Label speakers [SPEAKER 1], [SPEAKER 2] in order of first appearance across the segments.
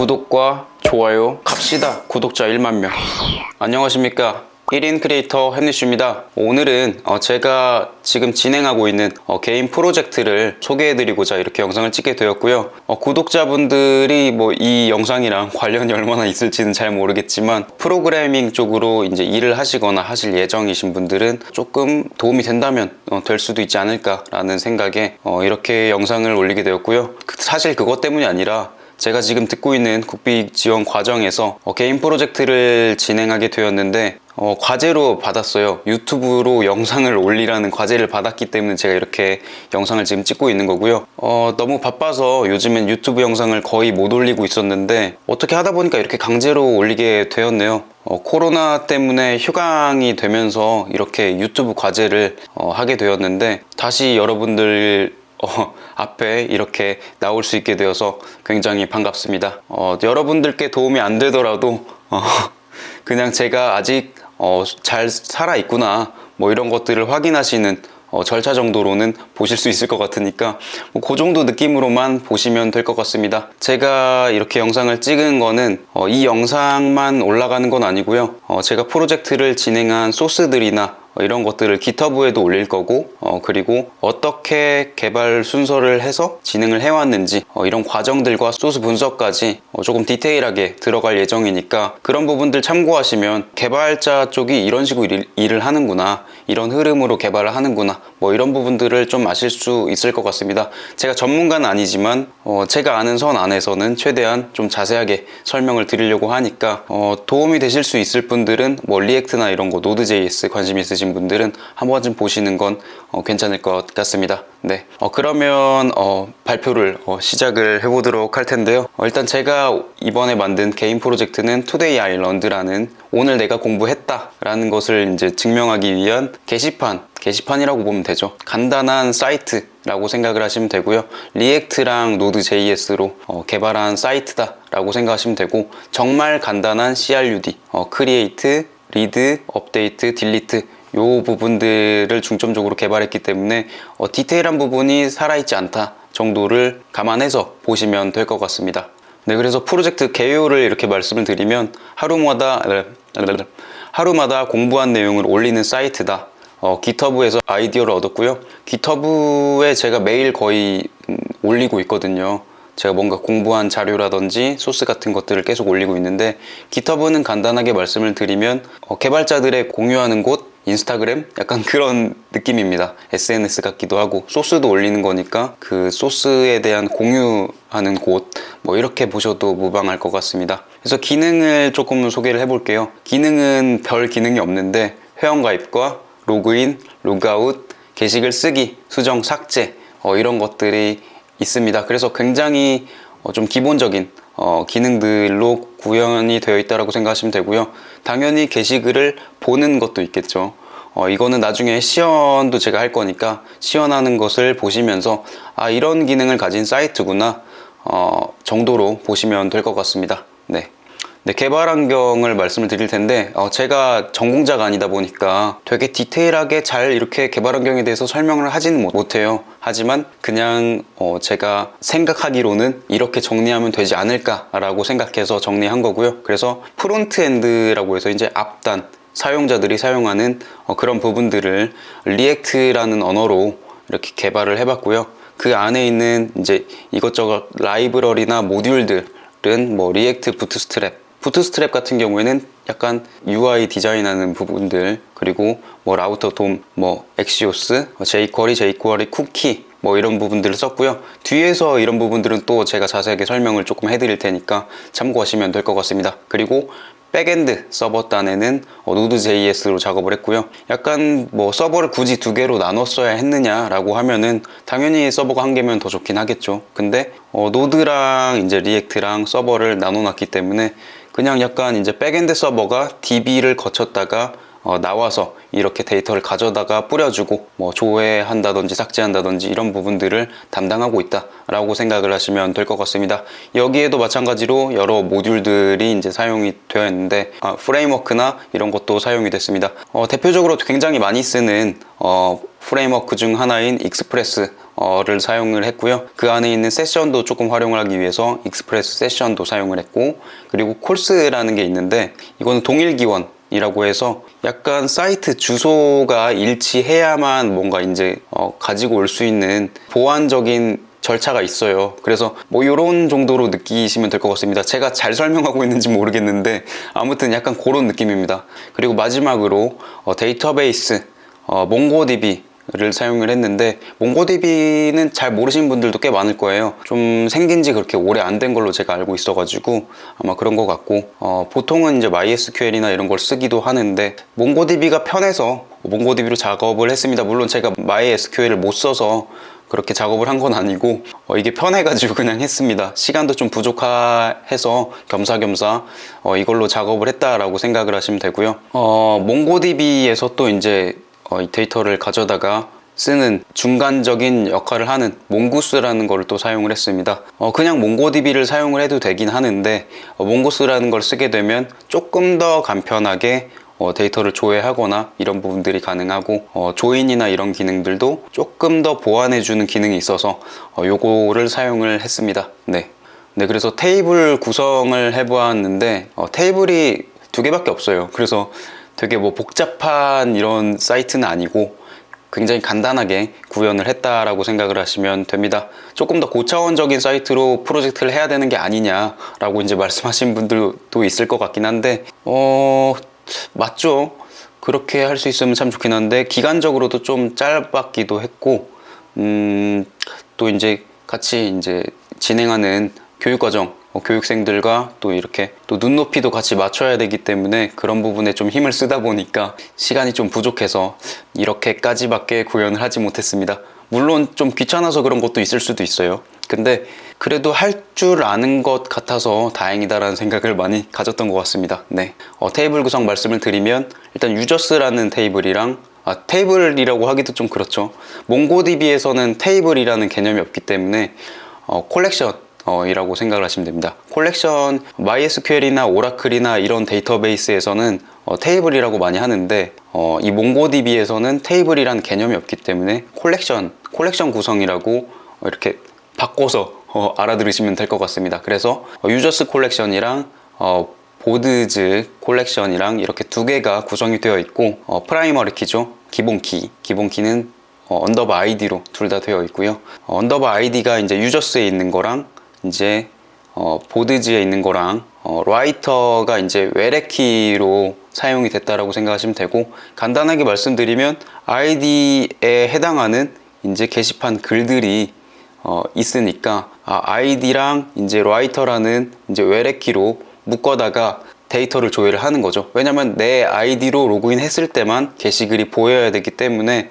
[SPEAKER 1] 구독과 좋아요 갑시다. 구독자 1만 명. 안녕하십니까, 1인 크리에이터 햄리슈입니다. 오늘은 제가 지금 진행하고 있는 개인 프로젝트를 소개해드리고자 이렇게 영상을 찍게 되었고요. 구독자분들이 이 영상이랑 관련이 얼마나 있을지는 잘 모르겠지만, 프로그래밍 쪽으로 이제 일을 하시거나 하실 예정이신 분들은 조금 도움이 된다면 될 수도 있지 않을까라는 생각에 이렇게 영상을 올리게 되었고요. 사실 그것 때문이 아니라 제가 지금 듣고 있는 국비 지원 과정에서 개인 프로젝트를 진행하게 되었는데 과제로 받았어요. 유튜브로 영상을 올리라는 과제를 받았기 때문에 제가 이렇게 영상을 지금 찍고 있는 거고요. 너무 바빠서 요즘엔 유튜브 영상을 거의 못 올리고 있었는데 어떻게 하다 보니까 이렇게 강제로 올리게 되었네요. 코로나 때문에 휴강이 되면서 이렇게 유튜브 과제를 하게 되었는데 다시 여러분들 앞에 이렇게 나올 수 있게 되어서 굉장히 반갑습니다. 여러분들께 도움이 안 되더라도 그냥 제가 아직 잘 살아있구나 이런 것들을 확인하시는 절차 정도로는 보실 수 있을 것 같으니까 그 정도 느낌으로만 보시면 될 것 같습니다. 제가 이렇게 영상을 찍은 거는 이 영상만 올라가는 건 아니고요. 제가 프로젝트를 진행한 소스들이나 이런 것들을 깃허브에도 올릴 거고, 그리고 어떻게 개발 순서를 해서 진행을 해왔는지 이런 과정들과 소스 분석까지 조금 디테일하게 들어갈 예정이니까 그런 부분들 참고하시면 개발자 쪽이 이런 식으로 일을 하는구나, 이런 흐름으로 개발을 하는구나, 이런 부분들을 좀 아실 수 있을 것 같습니다. 제가 전문가는 아니지만 제가 아는 선 안에서는 최대한 좀 자세하게 설명을 드리려고 하니까 도움이 되실 수 있을 분들은 리액트나 이런 거 노드.js 관심 있으신 분들은 한 번쯤 보시는 건 괜찮을 것 같습니다. 네, 그러면 발표를 시작을 해보도록 할 텐데요. 일단 제가 이번에 만든 개인 프로젝트는 Today I Learned라는 오늘 내가 공부했다 라는 것을 이제 증명하기 위한 게시판이라고 보면 되죠. 간단한 사이트라고 생각을 하시면 되고요. 리액트랑 노드.js로 개발한 사이트다 라고 생각하시면 되고, 정말 간단한 CRUD, 크리에이트, 리드, 업데이트, 딜리트 요 부분들을 중점적으로 개발했기 때문에 디테일한 부분이 살아있지 않다 정도를 감안해서 보시면 될 것 같습니다. 네, 그래서 프로젝트 개요를 이렇게 말씀을 드리면 하루마다 공부한 내용을 올리는 사이트다. 깃허브에서 아이디어를 얻었고요. 깃허브에 제가 매일 거의 올리고 있거든요. 제가 뭔가 공부한 자료라든지 소스 같은 것들을 계속 올리고 있는데, 깃허브는 간단하게 말씀을 드리면 개발자들의 공유하는 곳, 인스타그램? 약간 그런 느낌입니다. SNS 같기도 하고, 소스도 올리는 거니까 그 소스에 대한 공유하는 곳, 이렇게 보셔도 무방할 것 같습니다. 그래서 기능을 조금 소개를 해볼게요. 기능은 별 기능이 없는데 회원가입과 로그인, 로그아웃, 게시글 쓰기, 수정, 삭제 이런 것들이 있습니다. 그래서 굉장히 좀 기본적인 기능들로 구현이 되어 있다고 생각하시면 되고요. 당연히 게시글을 보는 것도 있겠죠. 이거는 나중에 시연도 제가 할 거니까 시연하는 것을 보시면서 이런 기능을 가진 사이트구나 정도로 보시면 될 것 같습니다. 네, 개발 환경을 말씀을 드릴 텐데, 제가 전공자가 아니다 보니까 되게 디테일하게 잘 이렇게 개발 환경에 대해서 설명을 하지는 못해요. 하지만 그냥 제가 생각하기로는 이렇게 정리하면 되지 않을까라고 생각해서 정리한 거고요. 그래서 프론트엔드라고 해서 이제 앞단 사용자들이 사용하는 그런 부분들을 리액트라는 언어로 이렇게 개발을 해봤고요. 그 안에 있는 이제 이것저것 라이브러리나 모듈들은 리액트 부트스트랩 같은 경우에는 약간 UI 디자인하는 부분들, 그리고 라우터 돔, 엑시오스, jQuery 쿠키 이런 부분들을 썼고요. 뒤에서 이런 부분들은 또 제가 자세하게 설명을 조금 해드릴 테니까 참고하시면 될 것 같습니다. 그리고 백엔드 서버단에는 노드.js로 작업을 했고요. 약간 서버를 굳이 두 개로 나눴어야 했느냐라고 하면은 당연히 서버가 한 개면 더 좋긴 하겠죠. 근데 노드랑 이제 리액트랑 서버를 나눠놨기 때문에 그냥 약간 이제 백엔드 서버가 DB를 거쳤다가 나와서 이렇게 데이터를 가져다가 뿌려주고 조회한다든지 삭제한다든지 이런 부분들을 담당하고 있다 라고 생각을 하시면 될 것 같습니다. 여기에도 마찬가지로 여러 모듈들이 이제 사용이 되어 있는데 프레임워크나 이런 것도 사용이 됐습니다. 대표적으로 굉장히 많이 쓰는 프레임워크 중 하나인 익스프레스 를 사용을 했고요. 그 안에 있는 세션도 조금 활용을 하기 위해서 익스프레스 세션도 사용을 했고, 그리고 콜스라는 게 있는데 이거는 동일 기원이라고 해서 약간 사이트 주소가 일치해야만 뭔가 이제 가지고 올 수 있는 보안적인 절차가 있어요. 그래서 뭐 이런 정도로 느끼시면 될 것 같습니다. 제가 잘 설명하고 있는지 모르겠는데 아무튼 약간 그런 느낌입니다. 그리고 마지막으로 데이터베이스 몽고DB를 사용을 했는데, 몽고DB는 잘 모르시는 분들도 꽤 많을 거예요. 좀 생긴 지 그렇게 오래 안 된 걸로 제가 알고 있어가지고 아마 그런 것 같고, 보통은 이제 MySQL이나 이런 걸 쓰기도 하는데 몽고DB가 편해서 몽고DB로 작업을 했습니다. 물론 제가 MySQL을 못 써서 그렇게 작업을 한 건 아니고 이게 편해가지고 그냥 했습니다. 시간도 좀 부족해서 겸사겸사 이걸로 작업을 했다라고 생각을 하시면 되고요. 몽고DB에서 또 이제 이 데이터를 가져다가 쓰는 중간적인 역할을 하는 몽구스라는 걸 또 사용을 했습니다. 그냥 몽고DB를 사용을 해도 되긴 하는데 몽고스라는 걸 쓰게 되면 조금 더 간편하게 데이터를 조회하거나 이런 부분들이 가능하고, 조인이나 이런 기능들도 조금 더 보완해주는 기능이 있어서 요거를 사용을 했습니다. 네, 그래서 테이블 구성을 해보았는데 테이블이 2개밖에 없어요. 그래서 되게 뭐 복잡한 이런 사이트는 아니고 굉장히 간단하게 구현을 했다라고 생각을 하시면 됩니다. 조금 더 고차원적인 사이트로 프로젝트를 해야 되는 게 아니냐라고 이제 말씀하신 분들도 있을 것 같긴 한데 맞죠. 그렇게 할 수 있으면 참 좋긴 한데 기간적으로도 좀 짧았기도 했고, 또 이제 같이 이제 진행하는 교육과정 교육생들과 또 이렇게 또 눈높이도 같이 맞춰야 되기 때문에 그런 부분에 좀 힘을 쓰다 보니까 시간이 좀 부족해서 이렇게까지밖에 구현을 하지 못했습니다. 물론 좀 귀찮아서 그런 것도 있을 수도 있어요. 근데 그래도 할 줄 아는 것 같아서 다행이다라는 생각을 많이 가졌던 것 같습니다. 네, 테이블 구성 말씀을 드리면 일단 유저스라는 테이블이랑 테이블이라고 하기도 좀 그렇죠. 몽고DB에서는 테이블이라는 개념이 없기 때문에 콜렉션 이라고 생각을 하시면 됩니다. 콜렉션, MySQL이나 오라클이나 이런 데이터베이스에서는 테이블이라고 많이 하는데 이 몽고DB에서는 테이블이란 개념이 없기 때문에 콜렉션 구성이라고 이렇게 바꿔서 알아들으시면 될 것 같습니다. 그래서 유저스 콜렉션이랑 보드즈 콜렉션이랑 이렇게 2개가 구성이 되어 있고, 프라이머리 키죠. 기본키는 언더바 아이디로 둘 다 되어 있고요. 언더바 아이디가 이제 유저스에 있는 거랑 이제 보드즈에 있는 거랑 라이터가 이제 외래키로 사용이 됐다라고 생각하시면 되고, 간단하게 말씀드리면 아이디에 해당하는 이제 게시판 글들이 있으니까 아이디랑 이제 라이터라는 이제 외래키로 묶어다가 데이터를 조회를 하는 거죠. 왜냐면 내 아이디로 로그인 했을 때만 게시글이 보여야 되기 때문에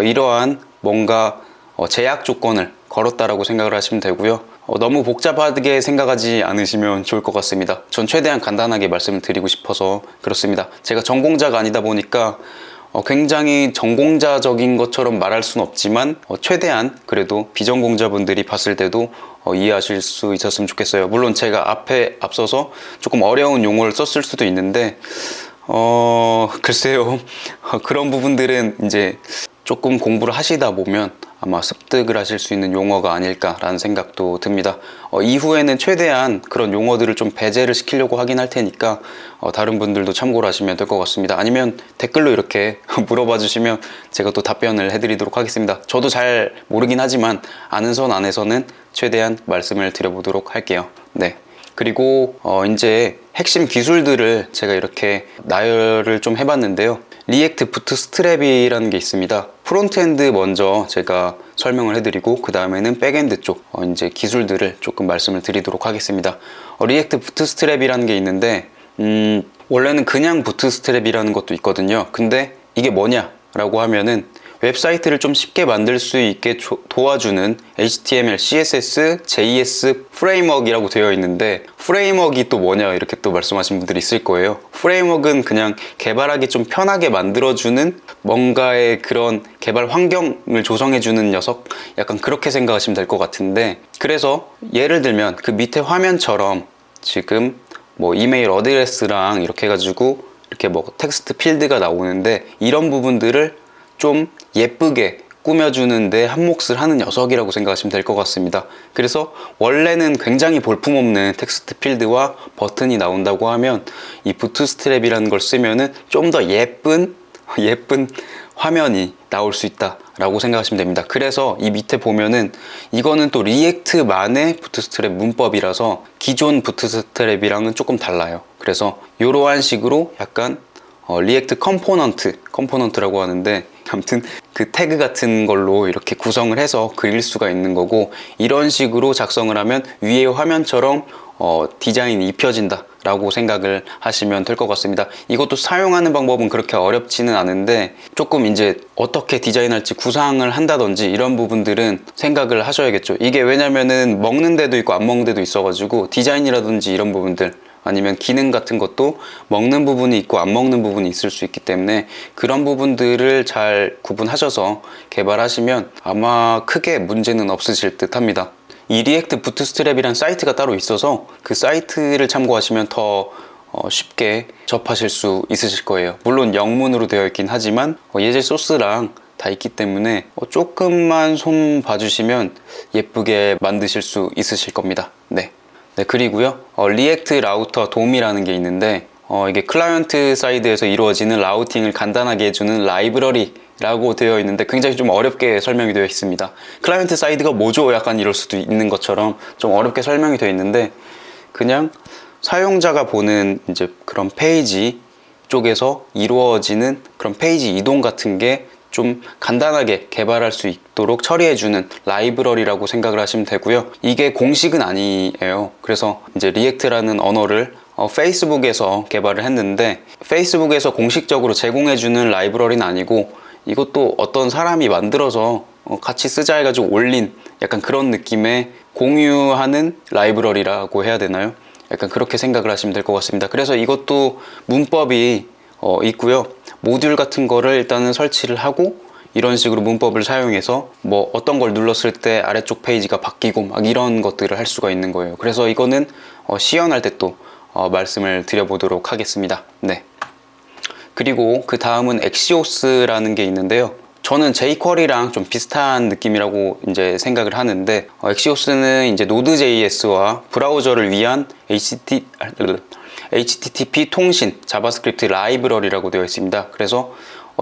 [SPEAKER 1] 이러한 뭔가 제약 조건을 걸었다라고 생각을 하시면 되고요. 너무 복잡하게 생각하지 않으시면 좋을 것 같습니다. 전 최대한 간단하게 말씀을 드리고 싶어서 그렇습니다. 제가 전공자가 아니다 보니까 굉장히 전공자적인 것처럼 말할 수는 없지만 최대한 그래도 비전공자분들이 봤을 때도 이해하실 수 있었으면 좋겠어요. 물론 제가 앞서서 조금 어려운 용어를 썼을 수도 있는데 글쎄요. 그런 부분들은 이제 조금 공부를 하시다 보면 아마 습득을 하실 수 있는 용어가 아닐까라는 생각도 듭니다. 이후에는 최대한 그런 용어들을 좀 배제를 시키려고 하긴 할 테니까 다른 분들도 참고를 하시면 될 것 같습니다. 아니면 댓글로 이렇게 물어봐 주시면 제가 또 답변을 해드리도록 하겠습니다. 저도 잘 모르긴 하지만 아는 선 안에서는 최대한 말씀을 드려보도록 할게요. 네. 그리고 이제 핵심 기술들을 제가 이렇게 나열을 좀 해봤는데요. 리액트 부트스트랩이라는 게 있습니다. 프론트엔드 먼저 제가 설명을 해드리고 그 다음에는 백엔드 쪽 이제 기술들을 조금 말씀을 드리도록 하겠습니다. 리액트 부트스트랩이라는 게 있는데 원래는 그냥 부트스트랩이라는 것도 있거든요. 근데 이게 뭐냐라고 하면은 웹사이트를 좀 쉽게 만들 수 있게 도와주는 HTML, CSS, JS 프레임워크이라고 되어 있는데, 프레임워크이 또 뭐냐 이렇게 또 말씀하신 분들이 있을 거예요. 프레임워크는 그냥 개발하기 좀 편하게 만들어주는 뭔가의 그런 개발 환경을 조성해주는 녀석, 약간 그렇게 생각하시면 될 것 같은데, 그래서 예를 들면 그 밑에 화면처럼 지금 뭐 이메일 어드레스랑 이렇게 해가지고 이렇게 뭐 텍스트 필드가 나오는데, 이런 부분들을 좀 예쁘게 꾸며주는데 한몫을 하는 녀석이라고 생각하시면 될 것 같습니다. 그래서 원래는 굉장히 볼품없는 텍스트 필드와 버튼이 나온다고 하면 이 부트스트랩이라는 걸 쓰면은 좀 더 예쁜 화면이 나올 수 있다 라고 생각하시면 됩니다. 그래서 이 밑에 보면은 이거는 또 리액트만의 부트스트랩 문법이라서 기존 부트스트랩이랑은 조금 달라요. 그래서 이러한 식으로 약간 리액트 컴포넌트라고 하는데, 아무튼 그 태그 같은 걸로 이렇게 구성을 해서 그릴 수가 있는 거고, 이런 식으로 작성을 하면 위의 화면처럼 디자인이 입혀진다 라고 생각을 하시면 될 것 같습니다. 이것도 사용하는 방법은 그렇게 어렵지는 않은데, 조금 이제 어떻게 디자인할지 구상을 한다든지 이런 부분들은 생각을 하셔야겠죠. 이게 왜냐면은 먹는 데도 있고 안 먹는 데도 있어가지고, 디자인이라든지 이런 부분들 아니면 기능 같은 것도 먹는 부분이 있고 안 먹는 부분이 있을 수 있기 때문에, 그런 부분들을 잘 구분하셔서 개발하시면 아마 크게 문제는 없으실 듯 합니다. 이 리액트 부트스트랩이란 사이트가 따로 있어서 그 사이트를 참고하시면 더 쉽게 접하실 수 있으실 거예요. 물론 영문으로 되어 있긴 하지만 예제 소스랑 다 있기 때문에 조금만 손 봐주시면 예쁘게 만드실 수 있으실 겁니다. 네, 그리고요, 리액트 라우터 돔이라는 게 있는데, 이게 클라이언트 사이드에서 이루어지는 라우팅을 간단하게 해주는 라이브러리 라고 되어 있는데, 굉장히 좀 어렵게 설명이 되어 있습니다. 클라이언트 사이드가 뭐죠? 약간 이럴 수도 있는 것처럼 좀 어렵게 설명이 되어 있는데, 그냥 사용자가 보는 이제 그런 페이지 쪽에서 이루어지는 그런 페이지 이동 같은 게 좀 간단하게 개발할 수 있도록 처리해주는 라이브러리라고 생각을 하시면 되고요. 이게 공식은 아니에요. 그래서 이제 리액트라는 언어를 페이스북에서 개발을 했는데, 페이스북에서 공식적으로 제공해주는 라이브러리는 아니고, 이것도 어떤 사람이 만들어서 같이 쓰자 해가지고 올린 약간 그런 느낌의 공유하는 라이브러리라고 해야 되나요? 약간 그렇게 생각을 하시면 될 것 같습니다. 그래서 이것도 문법이 있고요. 모듈 같은 거를 일단은 설치를 하고, 이런 식으로 문법을 사용해서 뭐 어떤 걸 눌렀을 때 아래쪽 페이지가 바뀌고 막 이런 것들을 할 수가 있는 거예요. 그래서 이거는 시연할 때 또 말씀을 드려보도록 하겠습니다. 네. 그리고 그 다음은 엑시오스라는 게 있는데요. 저는 jQuery랑 좀 비슷한 느낌이라고 이제 생각을 하는데, 엑시오스는 이제 Node.js와 브라우저를 위한 HTTP 통신 자바스크립트 라이브러리라고 되어 있습니다. 그래서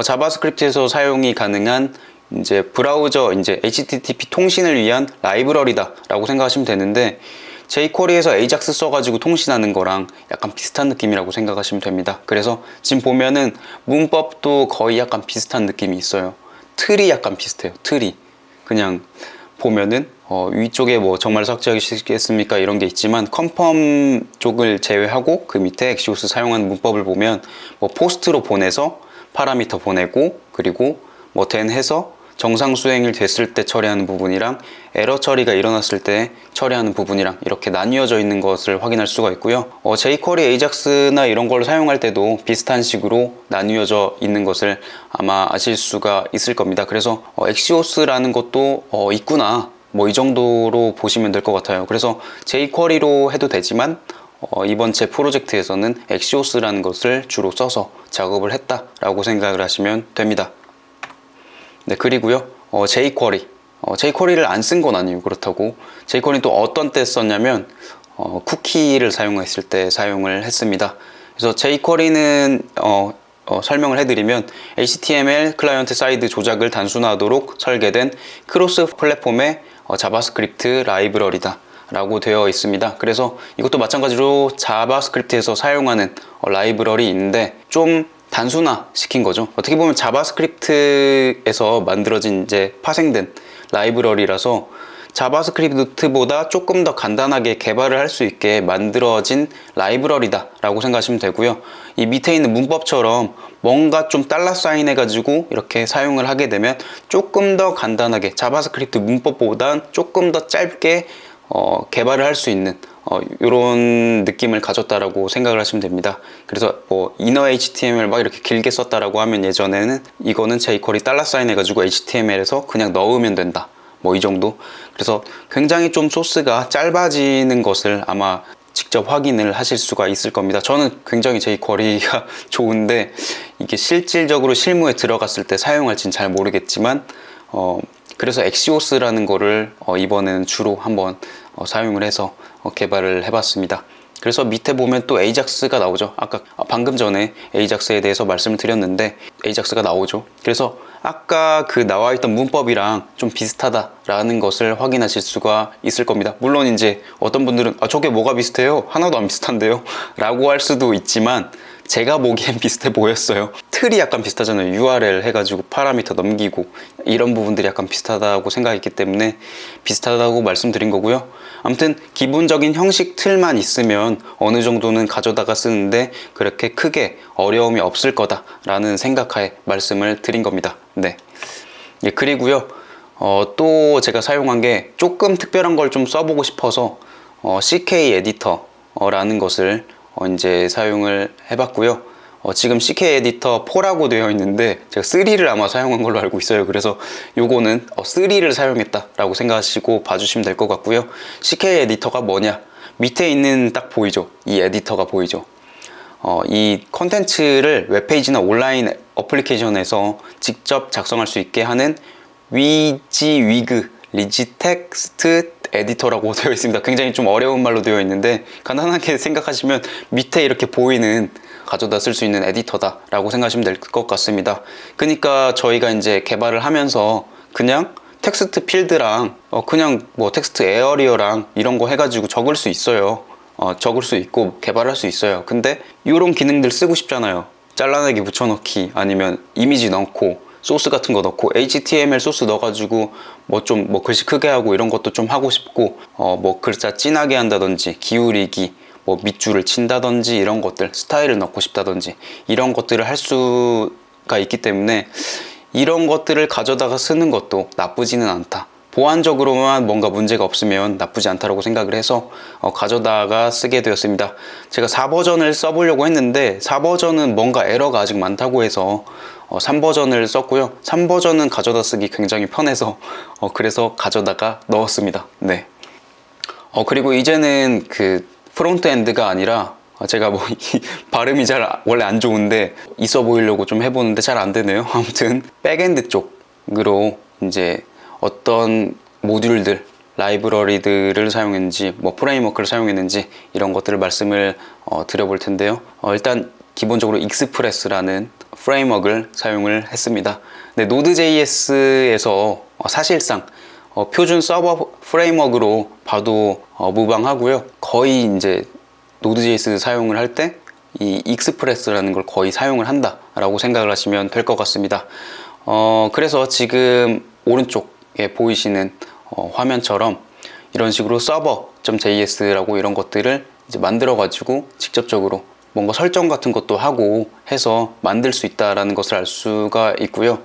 [SPEAKER 1] 자바스크립트에서 사용이 가능한 이제 브라우저 이제 HTTP 통신을 위한 라이브러리다라고 생각하시면 되는데, jQuery에서 AJAX 써가지고 통신하는 거랑 약간 비슷한 느낌이라고 생각하시면 됩니다. 그래서 지금 보면은 문법도 거의 약간 비슷한 느낌이 있어요. 틀이 약간 비슷해요. 틀이 그냥 보면은 위쪽에 뭐 정말 삭제하시겠습니까 이런 게 있지만, 컨펌 쪽을 제외하고 그 밑에 엑시오스 사용하는 문법을 보면 뭐 포스트로 보내서 파라미터 보내고, 그리고 뭐 된 해서 정상 수행이 됐을 때 처리하는 부분이랑 에러 처리가 일어났을 때 처리하는 부분이랑 이렇게 나뉘어져 있는 것을 확인할 수가 있고요. jQuery, AJAX나 이런 걸 사용할 때도 비슷한 식으로 나뉘어져 있는 것을 아마 아실 수가 있을 겁니다. 그래서 엑시오스라는 것도 있구나, 뭐 이 정도로 보시면 될 것 같아요. 그래서 jQuery로 해도 되지만 이번 제 프로젝트에서는 엑시오스라는 것을 주로 써서 작업을 했다라고 생각을 하시면 됩니다. 네, 그리고요, jQuery를 안 쓴 건 아니에요. 그렇다고 jQuery는 또 어떤 때 썼냐면 쿠키를 사용했을 때 사용을 했습니다. 그래서 jQuery는 설명을 해드리면 HTML 클라이언트 사이드 조작을 단순화하도록 설계된 크로스 플랫폼의 자바스크립트 라이브러리다 라고 되어 있습니다. 그래서 이것도 마찬가지로 자바스크립트에서 사용하는 라이브러리인데, 좀 단순화 시킨 거죠. 어떻게 보면 자바스크립트에서 만들어진 이제 파생된 라이브러리라서 자바스크립트보다 조금 더 간단하게 개발을 할 수 있게 만들어진 라이브러리다 라고 생각하시면 되고요. 이 밑에 있는 문법처럼 뭔가 좀 달러 사인 해가지고 이렇게 사용을 하게 되면 조금 더 간단하게 자바스크립트 문법보다 조금 더 짧게 개발을 할 수 있는 이런 느낌을 가졌다라고 생각을 하시면 됩니다. 그래서 뭐 inner HTML 막 이렇게 길게 썼다라고 하면, 예전에는 이거는 jQuery 달러 사인 해가지고 HTML에서 그냥 넣으면 된다, 뭐 이 정도. 그래서 굉장히 좀 소스가 짧아지는 것을 아마 직접 확인을 하실 수가 있을 겁니다. 저는 굉장히 jQuery가 좋은데, 이게 실질적으로 실무에 들어갔을 때 사용할지는 잘 모르겠지만 그래서 엑시오스라는 거를 이번에는 주로 한번 사용을 해서 개발을 해봤습니다. 그래서 밑에 보면 또 에이작스가 나오죠. 아까 방금 전에 에이작스에 대해서 말씀을 드렸는데 에이작스가 나오죠. 그래서 아까 그 나와 있던 문법이랑 좀 비슷하다라는 것을 확인하실 수가 있을 겁니다. 물론 이제 어떤 분들은 저게 뭐가 비슷해요? 하나도 안 비슷한데요? 라고 할 수도 있지만 제가 보기엔 비슷해 보였어요. 틀이 약간 비슷하잖아요. URL 해가지고 파라미터 넘기고 이런 부분들이 약간 비슷하다고 생각했기 때문에 비슷하다고 말씀드린 거고요. 아무튼 기본적인 형식 틀만 있으면 어느 정도는 가져다가 쓰는데 그렇게 크게 어려움이 없을 거다라는 생각하에 말씀을 드린 겁니다. 네. 예, 그리고요. 또 제가 사용한 게 조금 특별한 걸 좀 써보고 싶어서 CK 에디터라는 것을 이제 사용을 해봤고요. 지금 CK 에디터 4라고 되어 있는데 제가 3를 아마 사용한 걸로 알고 있어요. 그래서 요거는 3를 사용했다라고 생각하시고 봐주시면 될 것 같고요. CK 에디터가 뭐냐? 밑에 있는 딱 보이죠? 이 에디터가 보이죠? 이 컨텐츠를 웹페이지나 온라인 어플리케이션에서 직접 작성할 수 있게 하는 위지위그 리지텍스트 에디터라고 되어 있습니다. 굉장히 좀 어려운 말로 되어 있는데 간단하게 생각하시면 밑에 이렇게 보이는 가져다 쓸 수 있는 에디터다 라고 생각하시면 될 것 같습니다. 그러니까 저희가 이제 개발을 하면서 그냥 텍스트 필드랑 그냥 뭐 텍스트 에어리어랑 이런 거 해가지고 적을 수 있어요. 적을 수 있고 개발할 수 있어요. 근데 이런 기능들 쓰고 싶잖아요. 잘라내기 붙여넣기 아니면 이미지 넣고 소스 같은 거 넣고 HTML 소스 넣어가지고 뭐 글씨 크게 하고 이런 것도 좀 하고 싶고 뭐 글자 진하게 한다든지 기울이기 뭐 밑줄을 친다든지 이런 것들 스타일을 넣고 싶다든지 이런 것들을 할 수가 있기 때문에 이런 것들을 가져다가 쓰는 것도 나쁘지는 않다. 보안적으로만 뭔가 문제가 없으면 나쁘지 않다고 생각을 해서 가져다가 쓰게 되었습니다. 제가 4버전을 써보려고 했는데 4버전은 뭔가 에러가 아직 많다고 해서 3버전을 썼고요. 3버전은 가져다 쓰기 굉장히 편해서 그래서 가져다가 넣었습니다. 네. 그리고 이제는 그 프론트엔드가 아니라 제가 뭐 발음이 원래 안 좋은데 있어 보이려고 좀 해보는데 잘 안 되네요. 아무튼 백엔드 쪽으로 이제 어떤 모듈들, 라이브러리들을 사용했는지 뭐 프레임워크를 사용했는지 이런 것들을 말씀을 드려볼 텐데요. 일단 기본적으로 익스프레스라는 프레임워크를 사용을 했습니다. 네, 노드.js에서 사실상 표준 서버 프레임워크로 봐도 무방하고요. 거의 이제 노드.js 사용을 할 때 이 익스프레스라는 걸 거의 사용을 한다라고 생각을 하시면 될 것 같습니다. 그래서 지금 오른쪽에 보이시는 화면처럼 이런 식으로 server.js라고 이런 것들을 이제 만들어 가지고 직접적으로 뭔가 설정 같은 것도 하고 해서 만들 수 있다라는 것을 알 수가 있고요.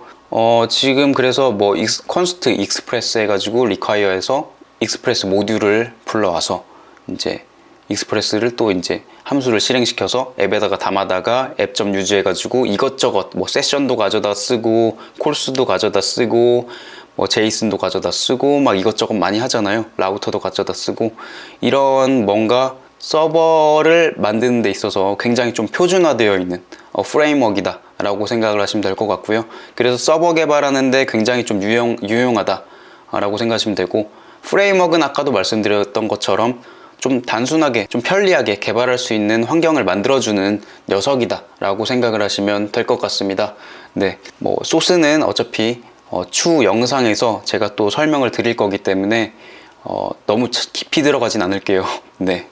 [SPEAKER 1] 지금 그래서 뭐 const express 해가지고 require에서 express 모듈을 불러와서 이제 익스프레스를 또 이제 함수를 실행시켜서 앱에다가 담아다가 앱.use 해가지고 이것저것 뭐 세션도 가져다 쓰고 콜스도 가져다 쓰고 뭐 제이슨도 가져다 쓰고 막 이것저것 많이 하잖아요. 라우터도 가져다 쓰고 이런 뭔가 서버를 만드는 데 있어서 굉장히 좀 표준화되어 있는 프레임워크이다 라고 생각을 하시면 될 것 같고요. 그래서 서버 개발하는데 굉장히 좀 유용하다 라고 생각하시면 되고, 프레임워크는 아까도 말씀드렸던 것처럼 좀 단순하게 좀 편리하게 개발할 수 있는 환경을 만들어주는 녀석이다 라고 생각을 하시면 될 것 같습니다. 네, 뭐 소스는 어차피 추후 영상에서 제가 또 설명을 드릴 거기 때문에 너무 깊이 들어가진 않을게요. 네.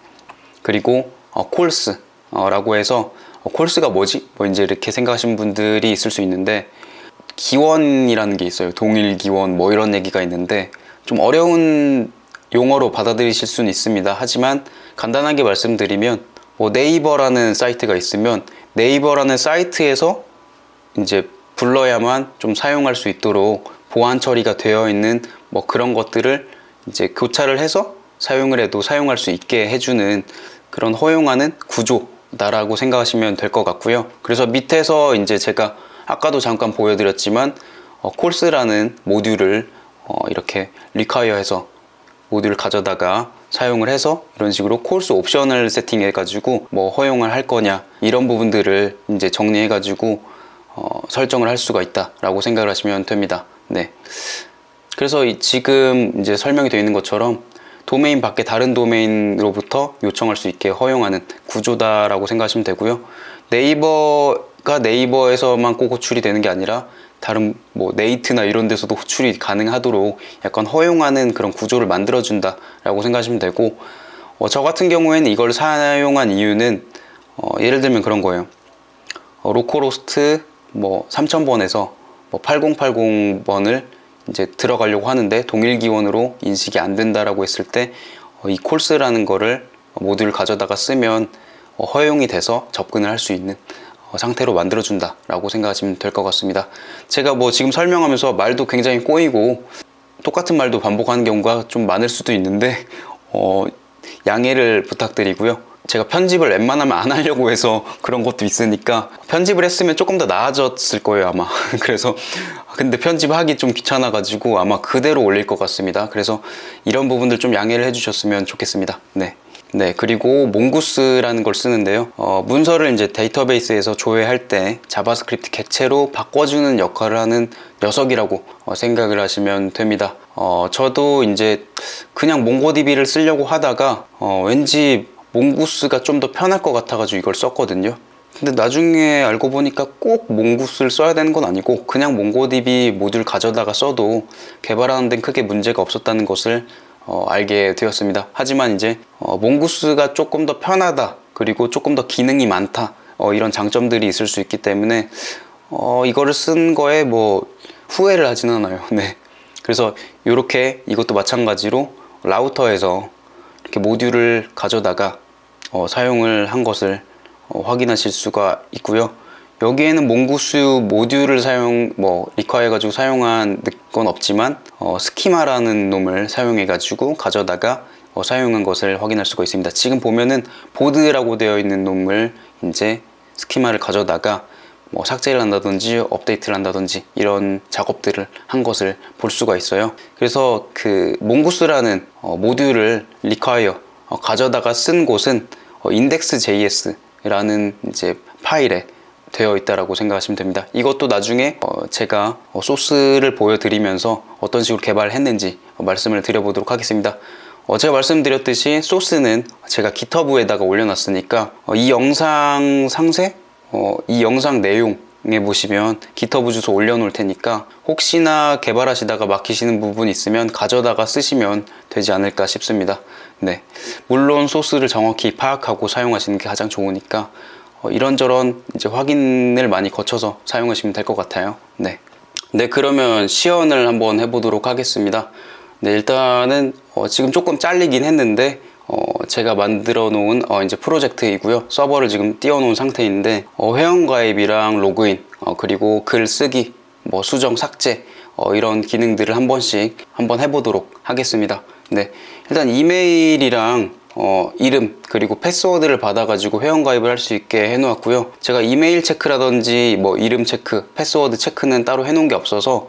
[SPEAKER 1] 그리고 콜스 라고 해서 콜스가 뭐지? 뭐 이제 이렇게 생각하시는 분들이 있을 수 있는데, 기원이라는 게 있어요. 동일 기원 뭐 이런 얘기가 있는데 좀 어려운 용어로 받아들이실 수는 있습니다. 하지만 간단하게 말씀드리면 뭐 네이버라는 사이트가 있으면 네이버라는 사이트에서 이제 불러야만 좀 사용할 수 있도록 보안 처리가 되어 있는 뭐 그런 것들을 이제 교차를 해서 사용을 해도 사용할 수 있게 해주는 그런 허용하는 구조다라고 생각하시면 될 것 같고요. 그래서 밑에서 이제 제가 아까도 잠깐 보여드렸지만 콜스라는 모듈을 이렇게 require해서 모듈을 가져다가 사용을 해서 이런 식으로 콜스 옵션을 세팅해 가지고 뭐 허용을 할 거냐 이런 부분들을 이제 정리해 가지고 설정을 할 수가 있다 라고 생각을 하시면 됩니다. 네. 그래서 지금 이제 설명이 되어 있는 것처럼 도메인 밖에 다른 도메인으로부터 요청할 수 있게 허용하는 구조다라고 생각하시면 되고요. 네이버가 네이버에서만 꼭 호출이 되는 게 아니라 다른 뭐 네이트나 이런 데서도 호출이 가능하도록 약간 허용하는 그런 구조를 만들어준다 라고 생각하시면 되고, 저 같은 경우에는 이걸 사용한 이유는 예를 들면 그런 거예요. 로컬호스트 뭐 3000번에서 뭐 8080번을 이제 들어가려고 하는데 동일 기원으로 인식이 안 된다라고 했을 때 이 콜스라는 거를 모듈 가져다가 쓰면 허용이 돼서 접근을 할 수 있는 상태로 만들어준다 라고 생각하시면 될 것 같습니다. 제가 뭐 지금 설명하면서 말도 굉장히 꼬이고 똑같은 말도 반복하는 경우가 좀 많을 수도 있는데 양해를 부탁드리고요. 제가 편집을 웬만하면 안 하려고 해서 그런 것도 있으니까, 편집을 했으면 조금 더 나아졌을 거예요 아마. 그래서 근데 편집하기 좀 귀찮아 가지고 아마 그대로 올릴 것 같습니다. 그래서 이런 부분들 좀 양해를 해주셨으면 좋겠습니다. 네, 그리고 몽구스라는 걸 쓰는데요. 문서를 이제 데이터베이스에서 조회할 때 자바스크립트 객체로 바꿔주는 역할을 하는 녀석이라고 생각을 하시면 됩니다. 저도 이제 그냥 몽고DB를 쓰려고 하다가 왠지 몽구스가 좀 더 편할 것 같아가지고 이걸 썼거든요. 근데 나중에 알고 보니까 꼭 몽구스를 써야 되는 건 아니고 그냥 몽고DB 모듈 가져다가 써도 개발하는 데는 크게 문제가 없었다는 것을 알게 되었습니다. 하지만 이제 몽구스가 조금 더 편하다, 그리고 조금 더 기능이 많다, 이런 장점들이 있을 수 있기 때문에 이거를 쓴 거에 뭐 후회를 하진 않아요. 네. 그래서 이렇게 이것도 마찬가지로 라우터에서 이렇게 모듈을 가져다가 사용을 한 것을 확인하실 수가 있고요. 여기에는 몽구스 모듈을 리퀘어 해가지고 사용한 건 없지만 스키마라는 놈을 사용해가지고 가져다가 사용한 것을 확인할 수가 있습니다. 지금 보면은 보드라고 되어 있는 놈을 이제 스키마를 가져다가 뭐 삭제를 한다든지 업데이트를 한다든지 이런 작업들을 한 것을 볼 수가 있어요. 그래서 그 몽구스라는 모듈을 리퀘어 가져다가 쓴 곳은 index.js라는 이제 파일에 되어 있다라고 생각하시면 됩니다. 이것도 나중에 제가 소스를 보여드리면서 어떤 식으로 개발을 했는지 말씀을 드려보도록 하겠습니다. 제가 말씀드렸듯이 소스는 제가 깃허브에다가 올려놨으니까 이 영상 상세, 이 영상 내용에 보시면 깃허브 주소 올려놓을 테니까 혹시나 개발하시다가 막히시는 부분이 있으면 가져다가 쓰시면 되지 않을까 싶습니다. 네, 물론 소스를 정확히 파악하고 사용하시는 게 가장 좋으니까 이런저런 이제 확인을 많이 거쳐서 사용하시면 될 것 같아요. 네, 그러면 시연을 한번 해보도록 하겠습니다. 네, 일단은 지금 조금 잘리긴 했는데 제가 만들어 놓은 이제 프로젝트이고요. 서버를 지금 띄워 놓은 상태인데 회원가입이랑 로그인, 그리고 글 쓰기, 뭐 수정, 삭제, 이런 기능들을 한번 해보도록 하겠습니다. 네, 일단 이메일이랑 이름 그리고 패스워드를 받아가지고 회원가입을 할 수 있게 해놓았고요. 제가 이메일 체크라든지 뭐 이름 체크, 패스워드 체크는 따로 해놓은 게 없어서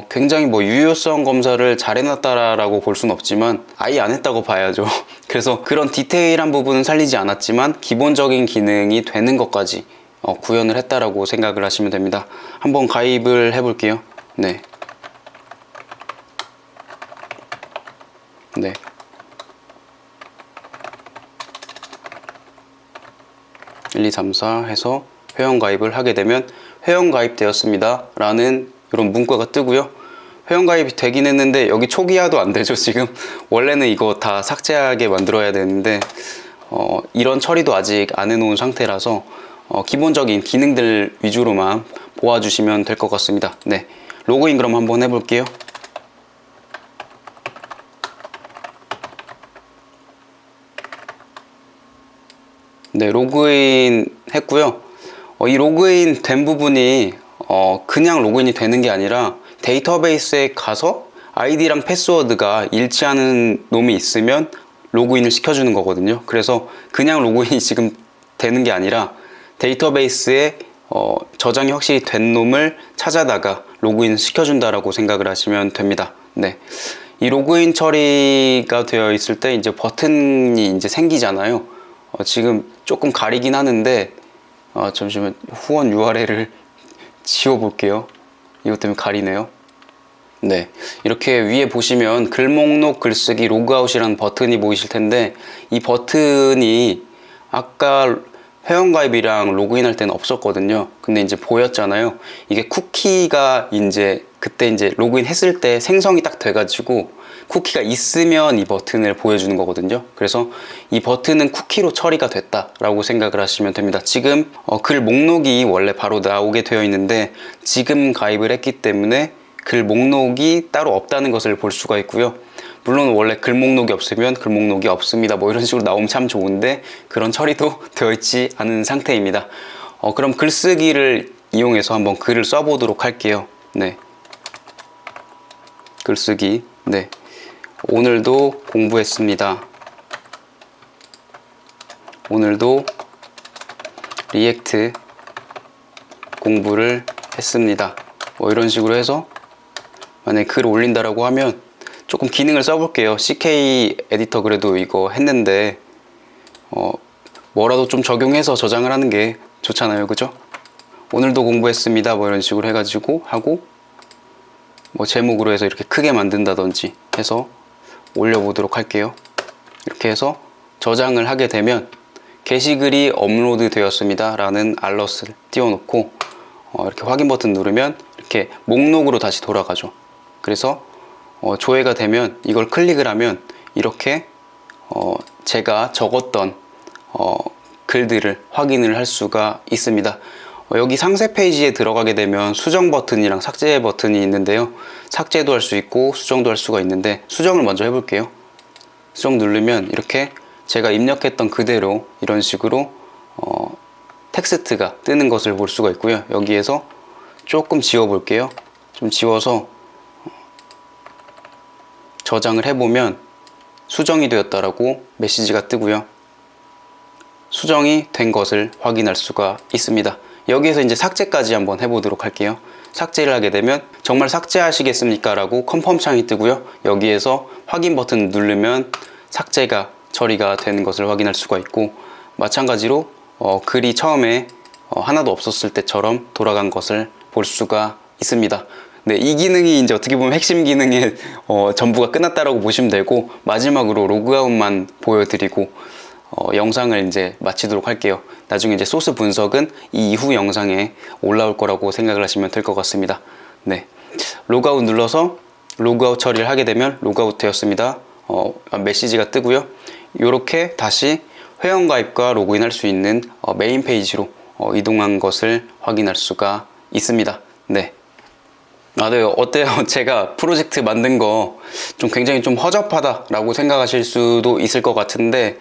[SPEAKER 1] 굉장히 뭐 유효성 검사를 잘 해놨다라고 볼 수는 없지만 아예 안 했다고 봐야죠. 그래서 그런 디테일한 부분은 살리지 않았지만 기본적인 기능이 되는 것까지 구현을 했다라고 생각을 하시면 됩니다. 한번 가입을 해볼게요. 네. 1, 2, 3, 4 해서 회원가입을 하게 되면 회원가입 되었습니다 라는 이런 문구가 뜨고요. 회원가입이 되긴 했는데 여기 초기화도 안 되죠. 지금 원래는 이거 다 삭제하게 만들어야 되는데 이런 처리도 아직 안 해놓은 상태라서 기본적인 기능들 위주로만 보아주시면 될 것 같습니다. 네, 로그인 그럼 한번 해볼게요. 네, 로그인 했고요. 이 로그인 된 부분이 그냥 로그인이 되는 게 아니라 데이터베이스에 가서 아이디랑 패스워드가 일치하는 놈이 있으면 로그인을 시켜주는 거거든요. 그래서 그냥 로그인이 지금 되는 게 아니라 데이터베이스에 저장이 확실히 된 놈을 찾아다가 로그인 시켜준다라고 생각을 하시면 됩니다. 네, 이 로그인 처리가 되어 있을 때 이제 버튼이 이제 생기잖아요. 지금 조금 가리긴 하는데 잠시만 후원 URL을 지워볼게요. 이것 때문에 가리네요. 네, 이렇게 위에 보시면 글 목록 글쓰기 로그아웃이라는 버튼이 보이실 텐데, 이 버튼이 아까 회원가입이랑 로그인할 때는 없었거든요. 근데 이제 보였잖아요. 이게 쿠키가 이제 그때 이제 로그인 했을 때 생성이 딱 돼가지고 쿠키가 있으면 이 버튼을 보여주는 거거든요. 그래서 이 버튼은 쿠키로 처리가 됐다라고 생각을 하시면 됩니다. 지금 글 목록이 원래 바로 나오게 되어 있는데, 지금 가입을 했기 때문에 글 목록이 따로 없다는 것을 볼 수가 있고요. 물론 원래 글 목록이 없으면 글 목록이 없습니다 뭐 이런 식으로 나오면 참 좋은데, 그런 처리도 되어 있지 않은 상태입니다. 그럼 글쓰기를 이용해서 한번 글을 써보도록 할게요. 네, 글쓰기. 네, 오늘도 공부했습니다. 오늘도 리액트 공부를 했습니다. 뭐 이런 식으로 해서 만약에 글을 올린다라고 하면 조금 기능을 써볼게요. CK 에디터 그래도 이거 했는데 뭐라도 좀 적용해서 저장을 하는 게 좋잖아요, 그죠? 오늘도 공부했습니다 뭐 이런 식으로 해가지고 하고, 뭐 제목으로 해서 이렇게 크게 만든다든지 해서 올려보도록 할게요. 이렇게 해서 저장을 하게 되면 게시글이 업로드 되었습니다 라는 알럿을 띄워놓고 이렇게 확인 버튼 누르면 이렇게 목록으로 다시 돌아가죠. 그래서 조회가 되면 이걸 클릭을 하면 이렇게 제가 적었던 글들을 확인을 할 수가 있습니다. 여기 상세 페이지에 들어가게 되면 수정 버튼이랑 삭제 버튼이 있는데요. 삭제도 할 수 있고 수정도 할 수가 있는데, 수정을 먼저 해볼게요. 수정 누르면 이렇게 제가 입력했던 그대로 이런 식으로 텍스트가 뜨는 것을 볼 수가 있고요. 여기에서 조금 지워 볼게요. 좀 지워서 저장을 해보면 수정이 되었다라고 메시지가 뜨고요. 수정이 된 것을 확인할 수가 있습니다. 여기에서 이제 삭제까지 한번 해보도록 할게요. 삭제를 하게 되면 정말 삭제하시겠습니까? 라고 컨펌 창이 뜨고요. 여기에서 확인 버튼 누르면 삭제가 처리가 되는 것을 확인할 수가 있고, 마찬가지로 글이 처음에 하나도 없었을 때처럼 돌아간 것을 볼 수가 있습니다. 네, 이 기능이 이제 어떻게 보면 핵심 기능의 전부가 끝났다라고 보시면 되고, 마지막으로 로그아웃만 보여드리고 영상을 이제 마치도록 할게요. 나중에 이제 소스 분석은 이 이후 영상에 올라올 거라고 생각을 하시면 될 것 같습니다. 네, 로그아웃 눌러서 로그아웃 처리를 하게 되면 로그아웃 되었습니다 메시지가 뜨고요. 이렇게 다시 회원가입과 로그인할 수 있는 메인 페이지로 이동한 것을 확인할 수가 있습니다. 네. 네, 어때요? 제가 프로젝트 만든 거 좀 굉장히 좀 허접하다라고 생각하실 수도 있을 것 같은데,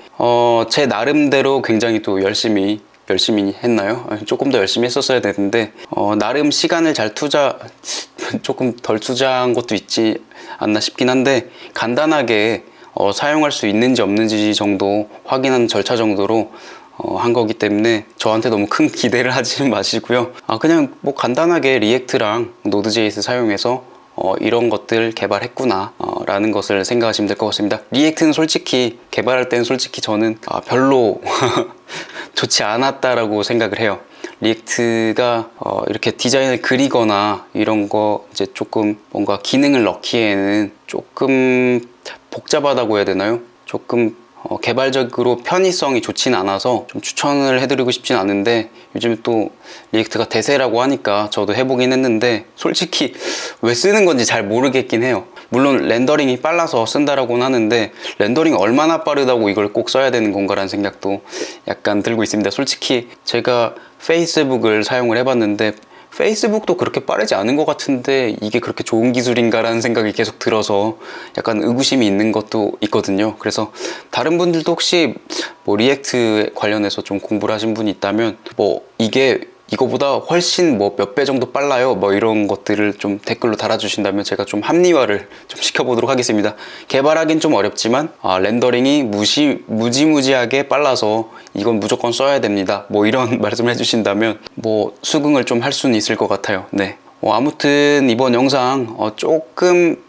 [SPEAKER 1] 제 나름대로 굉장히 또 열심히 했나요? 조금 더 열심히 했었어야 되는데, 나름 시간을 잘 조금 덜 투자한 것도 있지 않나 싶긴 한데, 간단하게 사용할 수 있는지 없는지 정도 확인하는 절차 정도로 한 거기 때문에 저한테 너무 큰 기대를 하지 마시고요. 그냥 뭐 간단하게 리액트랑 노드.js 사용해서 이런 것들 개발했구나 라는 것을 생각하시면 될 것 같습니다. 리액트는 솔직히 개발할 때는 솔직히 저는 별로 좋지 않았다라고 생각을 해요. 리액트가 이렇게 디자인을 그리거나 이런 거 이제 조금 뭔가 기능을 넣기에는 조금 복잡하다고 해야 되나요? 조금 개발적으로 편의성이 좋진 않아서 좀 추천을 해드리고 싶진 않은데, 요즘 또 리액트가 대세라고 하니까 저도 해보긴 했는데 솔직히 왜 쓰는 건지 잘 모르겠긴 해요. 물론 렌더링이 빨라서 쓴다라고는 하는데, 렌더링이 얼마나 빠르다고 이걸 꼭 써야 되는 건가라는 생각도 약간 들고 있습니다. 솔직히 제가 페이스북을 사용을 해봤는데 페이스북도 그렇게 빠르지 않은 것 같은데 이게 그렇게 좋은 기술인가라는 생각이 계속 들어서 약간 의구심이 있는 것도 있거든요. 그래서 다른 분들도 혹시 뭐 리액트 관련해서 좀 공부를 하신 분이 있다면 뭐 이거보다 훨씬 뭐 몇 배 정도 빨라요 뭐 이런 것들을 좀 댓글로 달아주신다면 제가 좀 합리화를 좀 시켜보도록 하겠습니다. 개발하긴 좀 어렵지만 렌더링이 무지무지하게 빨라서 이건 무조건 써야 됩니다 뭐 이런 말씀을 해주신다면 뭐 수긍을 좀 할 수는 있을 것 같아요. 네, 아무튼 이번 영상 조금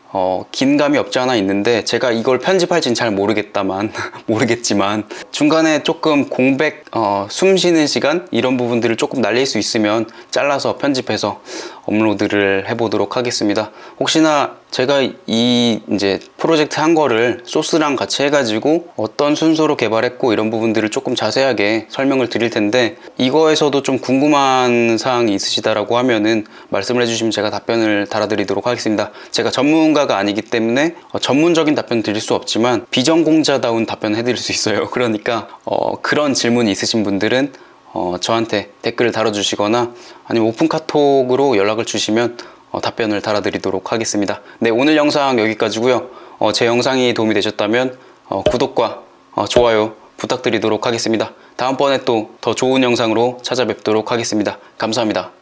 [SPEAKER 1] 긴 감이 없지 않아 있는데, 제가 이걸 편집할진 잘 모르겠지만 중간에 조금 공백, 숨 쉬는 시간 이런 부분들을 조금 날릴 수 있으면 잘라서 편집해서 업로드를 해보도록 하겠습니다. 혹시나 제가 이 이제 프로젝트 한 거를 소스랑 같이 해가지고 어떤 순서로 개발했고 이런 부분들을 조금 자세하게 설명을 드릴 텐데, 이거에서도 좀 궁금한 사항이 있으시다라고 하면은 말씀을 해주시면 제가 답변을 달아드리도록 하겠습니다. 제가 전문가가 아니기 때문에 전문적인 답변 드릴 수 없지만 비전공자다운 답변 해드릴 수 있어요. 그러니까 그런 질문이 있으신 분들은 저한테 댓글을 달아주시거나 아니면 오픈 카톡으로 연락을 주시면 답변을 달아드리도록 하겠습니다. 네, 오늘 영상 여기까지고요. 제 영상이 도움이 되셨다면 구독과 좋아요 부탁드리도록 하겠습니다. 다음번에 또 더 좋은 영상으로 찾아뵙도록 하겠습니다. 감사합니다.